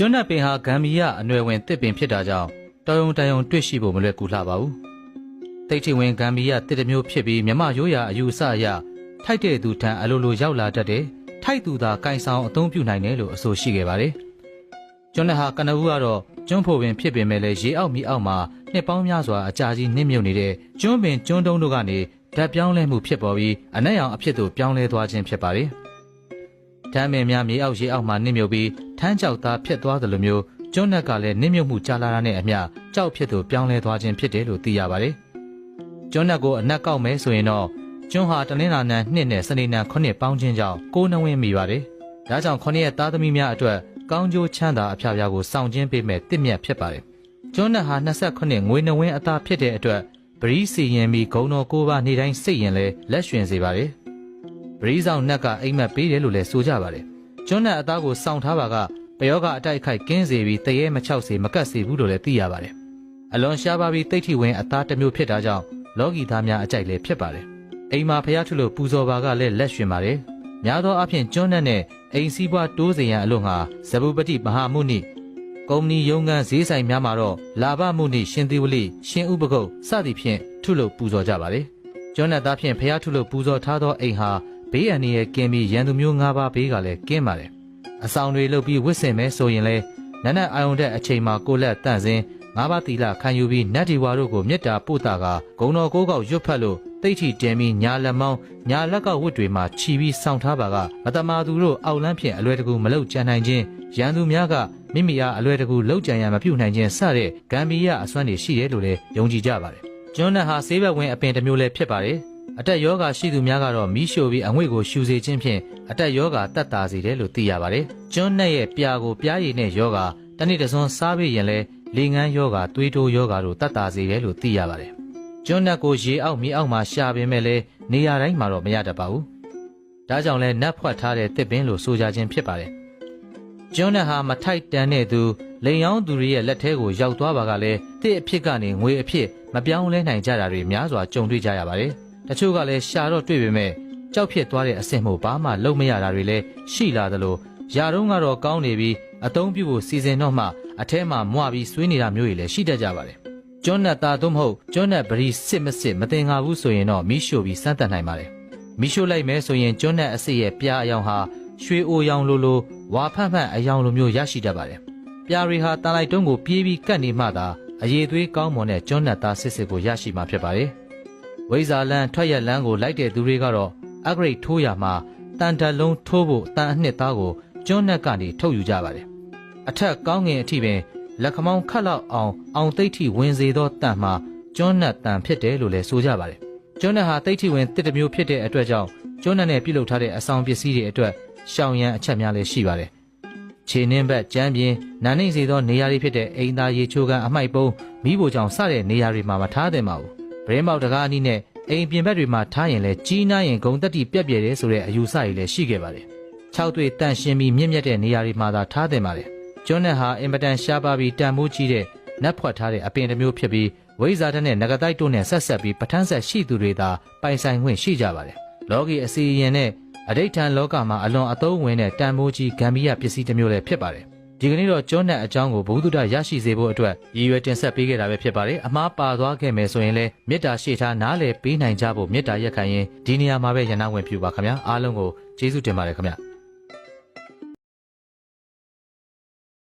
ကျွန်းနက်ပင်ဟာဂမ်ဘီယာအနွယ်ဝင်တစ်ပင်ဖြစ်တာကြောင့်တော်ရုံတန်ရုံတွေ့ရှိဖို့မလွယ်ကူလှပါဘူးတိတ်ထိဝင်ဂမ်ဘီယာတစ်တစ်မျိုးဖြစ်ပြီးမြမရိုးရာအယူအဆအရထိုက်တဲ့သူထံအလိုလိုရောက်လာတတ်တယ်ထိုက်သူသာကင်ဆောင်အသုံးပြုနိုင်တယ်လို့အဆိုရှိခဲ့ပါတယ်ကျွန်းနက်ဟာကနဦးကတော့ကျွန်းဖို့ပင်ဖြစ်ပေမဲ့လည်းရေအောက်မီအောက်မှာနှစ်ပေါင်းများစွာအကြာကြီးနစ်မြုပ်နေတဲ့ကျွန်းပင်ကျွန်းတုံးတို့ကနေဓာတ်ပြောင်းလဲမှုဖြစ်ပေါ်ပြီးအနက်ရောင်အဖြစ်သို့ပြောင်းလဲသွားခြင်းဖြစ်ပါတယ်။ဓာတ်မင်များမြေအောက်ရေအောက်မှာနစ်မြုပ်ပြီးထန်းကြောက်သားဖြစ်သွားသလိုမျိုးကျွန်းနက်ကလည်းနစ်မြုပ်မှုကြာလာတာနဲ့အမျှကြောက်ဖြစ်သို့ပြောင်းလဲသွားခြင်းဖြစ်တယ်လို့သိရပါတယ်။ကျွန်းနက်ကိုအနက်ကောက်မဲဆိုရင်တော့ကျွန်းဟာတနင်္လာနံ2နဲ့စနေနံ9ပေါင်းခြင်းကြောင့်9နှဝင်းမိပါတယ်။ဒါကြောင့်9ရက်သားသမီးများအတွက်ကောင်းကျိုးချမ်းသာအဖျားဖျားကိုစောင့်ခြင်းပေးမဲ့တစ်မြတ်ဖြစ်ပါတယ်။ကျွန်းနက်ဟာ29ငွေနှဝင်းအသားဖြစ်တဲ့အတွက်ပရိစီရင်ပြီးဂုံတော်9ပါးနေ့တိုင်းစိတ်ရင်လဲလက်ရွှင်စေပါတယ်။ပရိဆောင်နက်ကအိမ်မက်ပေးတယ်လို့လည်းဆိုကြပါတယ်။ကျွန်းနက်အသားကိုစောင့်ထားပါကပယောဂအတိုက်ခိုက်ကင်းစေပြီးတရေမချောက်စေမကတ်စေဘူးလို့လည်းသိရပါတယ်။အလွန်ရှားပါပြီးတိတ်ထိဝင်အသားတစ်မျိုးဖြစ်တာကြောင့်လောကီသားများအကြိုက်လည်းဖြစ်ပါတယ်။အိမ်မှာဖျားထုလို့ပူဇော်ပါကလည်းလက်ရွှင်ပါတယ်။များသောအားဖြင့်ကျွန်းနက်နဲ့အိမ်စည်းပွားတိုးစေရန်အလို့ငှာဇဗုပတိမဟာမုနိကုမ္ပဏီရုံးခန်းဈေးဆိုင်များမှာတော့လာဘမှုနိရှင်သီဝလိရှင်ဥပကုတ်စသည်ဖြင့်ထုလို့ပူဇော်ကြပါတယ်။ကျွန်းနက်သားဖြင့်ဖျားထုလို့ပူဇော်ထားသောအိမ်ဟာဘေးအန္တရာယ်ကင်းပြီးရန်သူမျိုး၅ပါးဘေးကလည်းကင်းပါတယ်။အဆောင်တွေလုပ်ပြီးဝတ်ဆင်မဲဆိုရင်လည်းနက်နက်အာယုံတဲ့အချိန်မှာကိုလက်တန့်စင်၅ပါးသီလခံယူပြီးနတ်ဒီဝါတို့ကိုမေတ္တာပို့တာကဂုံတော်ကိုးကောက်ရွတ်ဖတ်လို့တိတ်ထီတဲပြီးညာလက်မောင်းညာလက်ကဝတ်တွေမှာခြီပြီးစောင့်ထားပါကမတမာသူတို့အောက်လန်းဖြင့်အလွယ်တကူမလောက်ကြံနိုင်ခြင်းရန်သူများကမိမိအားအလွယ်တကူလောက်ကြံရန်မပြုနိုင်ခြင်းစတဲ့ဂမ်ဘီယာအစွမ်းတွေရှိတယ်လို့လည်းယုံကြည်ကြပါတယ်။ကျွန်းနက်ဟာဆေးဘက်ဝင်အပင်တစ်မျိုးလည်းဖြစ်ပါတယ်။အတက်ယောဂရှိသူများကတော့မီးရှို့ပြီးအငွေ့ကိုရှူစေခြင်းဖြင့်အတက်ယောဂတက်တာစေတယ်လို့သိရပါတယ်။ကျွန်းနက်ရဲ့ပြာကိုပြားရည်နဲ့ယောဂတနေ့တစ်စွန်းစားပြီးရင်လည်းလေငန်းယောဂသွေးတိုးယောဂတို့တက်တာစေတယ်လို့သိရပါတယ်။ကျွန်းနက်ကိုရေအောက်မြေအောက်မှာရှာပင်မဲ့လည်းနေရာတိုင်းမှာတော့မရတတ်ပါဘူး။ဒါကြောင့်လဲနတ်ဖွက်ထားတဲ့တစ်ပင်လို့ဆိုကြခြင်းဖြစ်ပါတယ်။ကျွန်းနက်ဟာမထိုက်တန်တဲ့သူလိန်ရောင်းသူတွေရဲ့လက်ထဲကိုရောက်သွားပါကလည်းတစ်အဖြစ်ကနေငွေအဖြစ်မပြောင်းလဲနိုင်ကြတာတွေများစွာကြုံတွေ့ကြရပါတယ်။တချို့ကလည်းရှာတော့တွေ့ပေမဲ့ကြောက်ဖြစ်သွားတဲ့အဆင့်မို့ဘာမှလုပ်မရတာတွေလည်းရှိလာသလိုယာတုံးကတော့ကောင်းနေပြီးအသုံးပြုဖို့စီစဉ်တော့မှအထဲမှာမွပြီးဆွေးနေတာမျိုးတွေလည်းရှိတတ်ကြပါတယ်။ကျွန်းနက်သားသို့မဟုတ်ကျွန်းနက်ပရိစစ်မစစ်မတင်ငါဘူးဆိုရင်တော့မီးရှို့ပြီးစမ်းသပ်နိုင်ပါတယ်။မီးရှို့လိုက်မဲဆိုရင်ကျွန်းနက်အစစ်ရဲ့ပြားအယောင်ဟာရွှေအိုရောင်လိုဝါဖန့်ဖန့်အယောင်လိုမျိုးရရှိတတ်ပါတယ်။ပြားတွေဟာတန်လိုက်တုံးကိုပြေးပြီးကတ်နေမှသာအရည်သွေးကောင်းမွန်တဲ့ကျွန်းနက်သားစစ်စစ်ကိုရရှိမှာဖြစ်ပါတယ်။ဝိဇာလန်ထွက်ရလန်းကိုလိုက်တဲ့သူတွေကတော့အဂရိတ်ထိုးရမှာတန်တလုံးထိုးဖို့တန်အနှစ်သားကိုကျွန်းနက်ကနေထုတ်ယူကြပါတယ်။အထက်ကောင်းငင်အထိပင်လက်ခမောင်းခတ်လောက်အောင်သိတ်ထိဝင်စေသောတန်မှာကျွန်းနက်တန်ဖြစ်တယ်လို့လည်းဆိုကြပါတယ်။ကျွန်းနက်ဟာသိတ်ထိဝင်တစ်တစ်မျိုးဖြစ်တဲ့အတွက်ကြောင့်ကျွန်းနက်နဲ့ပြုလုပ်ထားတဲ့အဆောင်ပစ္စည်းတွေအတွက်ရှောင်ရန်အချက်များလည်းရှိပါတယ်။ခြေနှင်းဘက်ကျမ်းပြင်နာနှိမ့်စေသောနေရာတွေဖြစ်တဲ့အိမ်သားရေချိုးကန်အမိုက်ပုံးမိဖို့ကြောင့်စတဲ့နေရာတွေမှာမထားသင့်ပါဘူး။ဗရင်းပေါက်တကားအနည်းနဲ့အိမ်ပြင်ဘက်တွေမှာထားရင်လည်းကြီးနားရင်ဂုံတက်တီပြက်ပြဲတယ်ဆိုတဲ့အယူဆတွေလည်းရှိခဲ့ပါတယ်။၆တွေ့တန့်ရှင်းပြီးမြင့်မြတ်တဲ့နေရာတွေမှာသာထားသင့်ပါတယ်။ကျွန်းနက်ဟာအင်မတန်ရှားပါပြီးတန်မိုးကြီးတဲ့နတ်ဖွက်ထားတဲ့အပင်တစ်မျိုးဖြစ်ပြီးဝိဇာတနဲ့ငကတိုက်တို့နဲ့ဆက်ဆက်ပြီးပဋ္ဌာန်းဆက်ရှိသူတွေသာပိုင်ဆိုင်ခွင့်ရှိကြပါတယ်။လောကီအစီရင်နဲ့အဋိဋ္ဌံလောကမှာအလွန်အသုံးဝင်တဲ့တန်မိုးကြီးဂမ်ဘီယာပစ္စည်းတစ်မျိုးလည်းဖြစ်ပါတယ်။ဒီကနေ့တော့ကျွန်းနက်အကြောင်းကိုဘုဒ္ဓရရှိစေဖို့အတွက်ရည်ရွယ်တင်ဆက်ပေးခဲ့တာပဲဖြစ်ပါတယ်။အမှားပါသွားခဲ့မယ်ဆိုရင်လည်းမေတ္တာရှိထားနားလည်ပေးနိုင်ကြဖို့မေတ္တာရက်ခံရင်ဒီနေရာမှာပဲရဏဝင်ပြုပါခင်ဗျာ။အားလုံးကိုကျေးဇူးတင်ပါတယ်ခင်ဗျာ။